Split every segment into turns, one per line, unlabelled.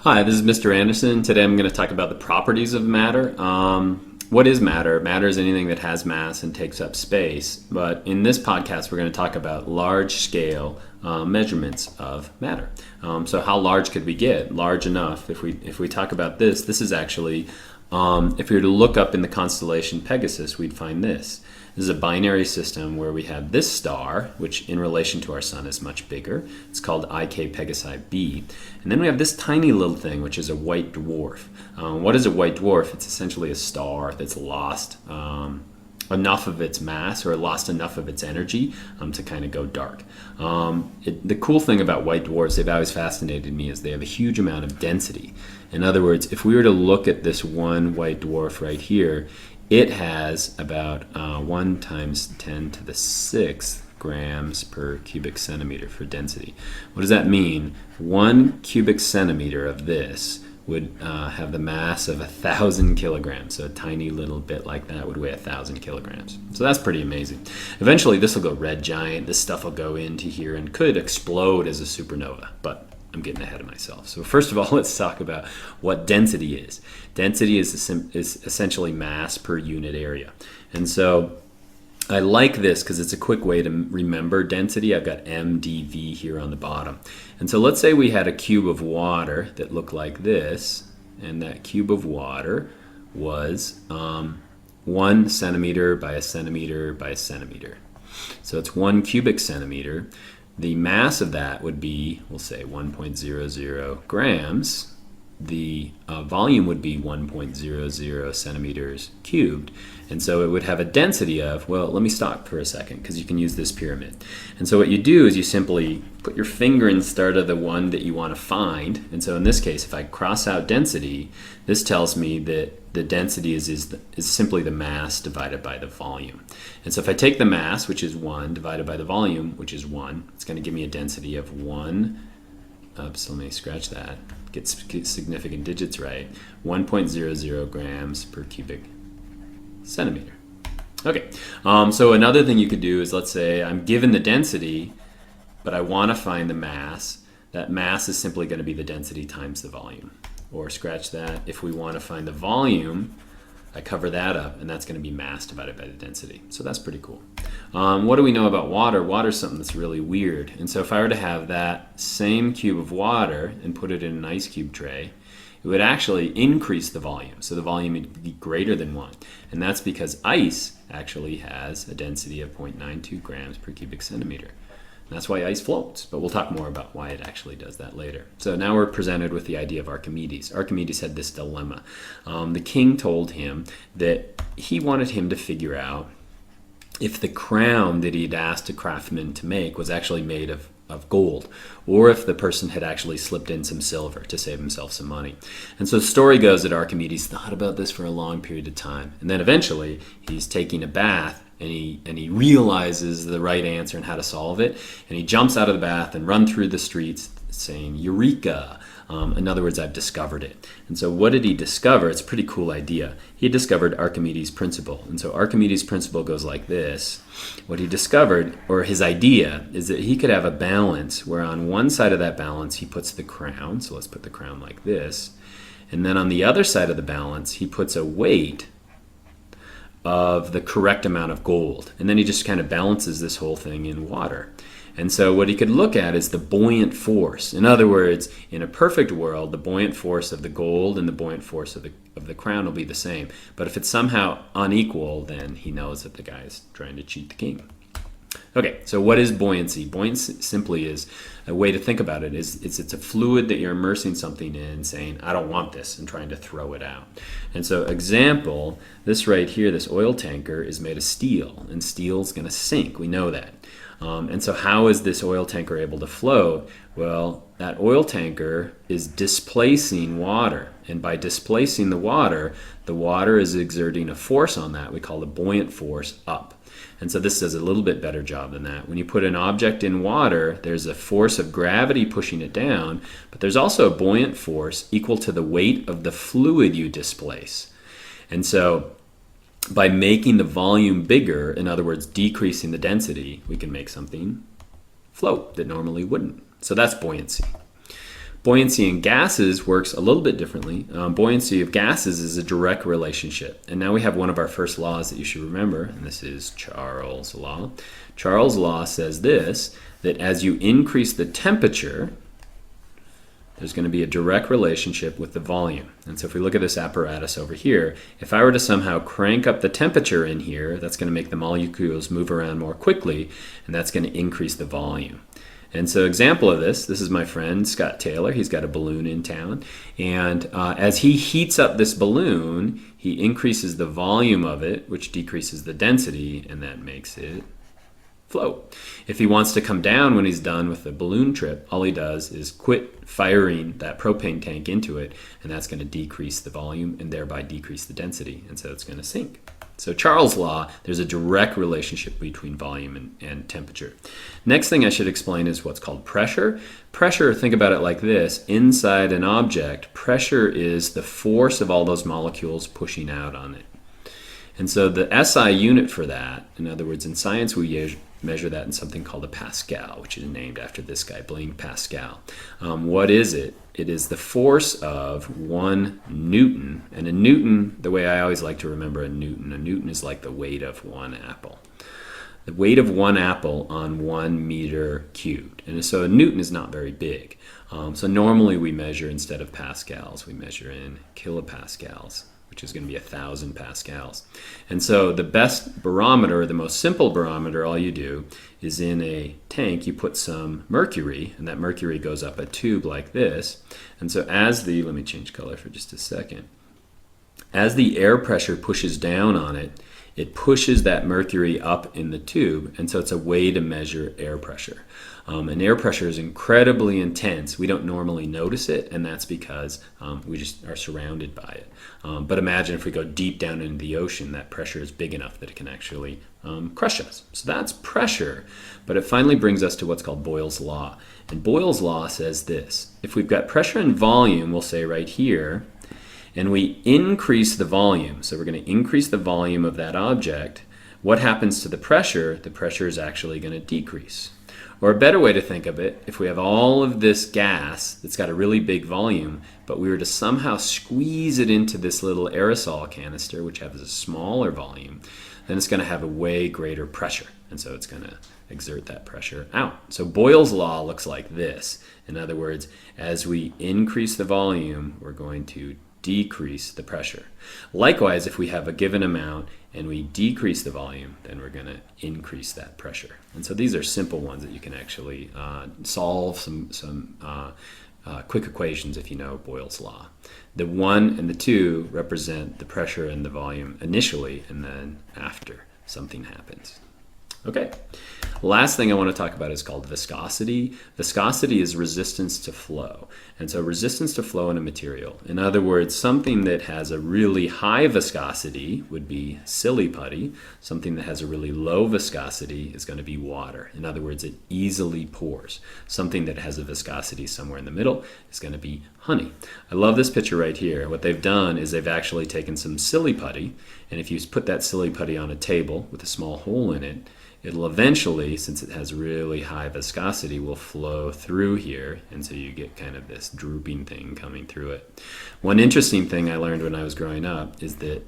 Hi, this is Mr. Anderson. Today I'm going to talk about the properties of matter. What is matter? Matter is anything that has mass and takes up space. But in this podcast, we're going to talk about large-scale measurements of matter. So how large could we get? Large enough. If we talk about this is actually, if we were to look up in the constellation Pegasus, we'd find this. This is a binary system where we have this star, which in relation to our sun is much bigger. It's called IK Pegasi b. And then we have this tiny little thing, which is a white dwarf. What is a white dwarf? It's essentially a star that's lost enough of its mass or lost enough of its energy to kind of go dark. The cool thing about white dwarfs, they've always fascinated me, is they have a huge amount of density. In other words, if we were to look at this one white dwarf right here, it has about 1 times 10 to the 6th grams per cubic centimeter for density. What does that mean? 1 cubic centimeter of this would have the mass of 1,000 kilograms. So a tiny little bit like that would weigh 1,000 kilograms. So that's pretty amazing. Eventually this will go red giant. This stuff will go into here and could explode as a supernova, but I'm getting ahead of myself. So first of all, let's talk about what density is. Density is essentially mass per unit area. And so I like this because it's a quick way to remember density. I've got mdv here on the bottom. And so let's say we had a cube of water that looked like this, and that cube of water was 1 centimeter by a centimeter by a centimeter. So it's 1 cubic centimeter. The mass of that would be, we'll say 1.00 grams. The volume would be 1.00 centimeters cubed. And so it would have a density of, well, let me stop for a second because you can use this pyramid. And so what you do is you simply put your finger in the start of the one that you want to find. And so in this case, if I cross out density, this tells me that the density is simply the mass divided by the volume. And so if I take the mass, which is 1, divided by the volume, which is 1, it's going to give me a density of 1. So let me scratch that. Get significant digits right. 1.00 grams per cubic centimeter. Okay, so another thing you could do is, let's say I'm given the density, but I want to find the mass. That mass is simply going to be the density times the volume. Or scratch that. If we want to find the volume, I cover that up, and that's going to be mass divided by the density. So that's pretty cool. What do we know about water? Water is something that's really weird. And so if I were to have that same cube of water and put it in an ice cube tray, it would actually increase the volume. So the volume would be greater than 1. And that's because ice actually has a density of 0.92 grams per cubic centimeter. That's why ice floats, but we'll talk more about why it actually does that later. So now we're presented with the idea of Archimedes. Archimedes had this dilemma. The king told him that he wanted him to figure out if the crown that he'd asked a craftsman to make was actually made of gold, or if the person had actually slipped in some silver to save himself some money. And so the story goes that Archimedes thought about this for a long period of time, and then eventually he's taking a bath and he realizes the right answer and how to solve it, and he jumps out of the bath and runs through the streets saying, "Eureka!" In other words, I've discovered it. And so what did he discover? It's a pretty cool idea. He discovered Archimedes' principle. And so Archimedes' principle goes like this. What he discovered, or his idea, is that he could have a balance where on one side of that balance he puts the crown. So let's put the crown like this. And then on the other side of the balance he puts a weight of the correct amount of gold. And then he just kind of balances this whole thing in water. And so what he could look at is the buoyant force. In other words, in a perfect world, the buoyant force of the gold and the buoyant force of the crown will be the same. But if it's somehow unequal, then he knows that the guy is trying to cheat the king. Okay, so what is buoyancy? Buoyancy simply is a way to think about it. It's a fluid that you're immersing something in, saying, I don't want this, and trying to throw it out. And so example, this right here, this oil tanker is made of steel, and steel's going to sink. We know that. And so how is this oil tanker able to float? Well, that oil tanker is displacing water. And by displacing the water is exerting a force on that. We call the buoyant force up. And so this does a little bit better job than that. When you put an object in water, there's a force of gravity pushing it down, but there's also a buoyant force equal to the weight of the fluid you displace. And so by making the volume bigger, in other words, decreasing the density, we can make something float that normally wouldn't. So that's buoyancy. Buoyancy in gases works a little bit differently. Buoyancy of gases is a direct relationship. And now we have one of our first laws that you should remember, and this is Charles' law. Charles' law says this, that as you increase the temperature, there's going to be a direct relationship with the volume. And so if we look at this apparatus over here, if I were to somehow crank up the temperature in here, that's going to make the molecules move around more quickly, and that's going to increase the volume. And so example of this is my friend Scott Taylor. He's got a balloon in town. And as he heats up this balloon, he increases the volume of it, which decreases the density, and that makes it float. If he wants to come down when he's done with the balloon trip, all he does is quit firing that propane tank into it, and that's going to decrease the volume and thereby decrease the density, and so it's going to sink. So Charles' law, there's a direct relationship between volume and temperature. Next thing I should explain is what's called pressure. Pressure, think about it like this. Inside an object, pressure is the force of all those molecules pushing out on it. And so the SI unit for that, in other words, in science we measure that in something called a Pascal, which is named after this guy, Blaise Pascal. What is it? It is the force of 1 Newton. And a Newton, the way I always like to remember a Newton is like the weight of 1 apple. The weight of 1 apple on 1 meter cubed. And so a Newton is not very big. So normally we measure, instead of pascals, we measure in kilopascals, which is going to be 1,000 pascals. And so the best barometer, the most simple barometer, all you do is in a tank, you put some mercury, and that mercury goes up a tube like this. And so let me change color for just a second. As the air pressure pushes down on it, it pushes that mercury up in the tube, and so it's a way to measure air pressure. And air pressure is incredibly intense. We don't normally notice it, and that's because we just are surrounded by it. But imagine if we go deep down into the ocean, that pressure is big enough that it can actually crush us. So that's pressure, but it finally brings us to what's called Boyle's law. And Boyle's law says this: if we've got pressure and volume, we'll say right here, and we increase the volume, so we're going to increase the volume of that object, what happens to the pressure? The pressure is actually going to decrease. Or a better way to think of it, if we have all of this gas that's got a really big volume, but we were to somehow squeeze it into this little aerosol canister, which has a smaller volume, then it's going to have a way greater pressure. And so it's going to exert that pressure out. So Boyle's law looks like this. In other words, as we increase the volume, we're going to decrease the pressure. Likewise, if we have a given amount and we decrease the volume, then we're going to increase that pressure. And so these are simple ones that you can actually solve some quick equations if you know Boyle's law. The 1 and the 2 represent the pressure and the volume initially, and then after something happens. Okay. Last thing I want to talk about is called viscosity. Viscosity is resistance to flow. And so resistance to flow in a material. In other words, something that has a really high viscosity would be silly putty. Something that has a really low viscosity is going to be water. In other words, it easily pours. Something that has a viscosity somewhere in the middle is going to be honey. I love this picture right here. What they've done is they've actually taken some silly putty, and if you put that silly putty on a table with a small hole in it, it'll eventually, since it has really high viscosity, will flow through here, and so you get kind of this drooping thing coming through it. One interesting thing I learned when I was growing up is that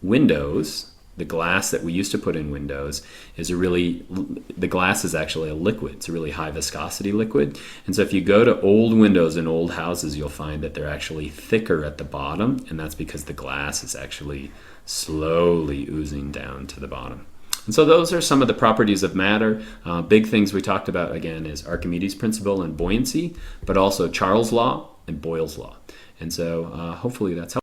windows, the glass that we used to put in windows, the glass is actually a liquid. It's a really high viscosity liquid. And so if you go to old windows in old houses, you'll find that they're actually thicker at the bottom, and that's because the glass is actually slowly oozing down to the bottom. And so those are some of the properties of matter. Big things we talked about, again, is Archimedes' principle and buoyancy, but also Charles' law and Boyle's law. And so hopefully that's helpful.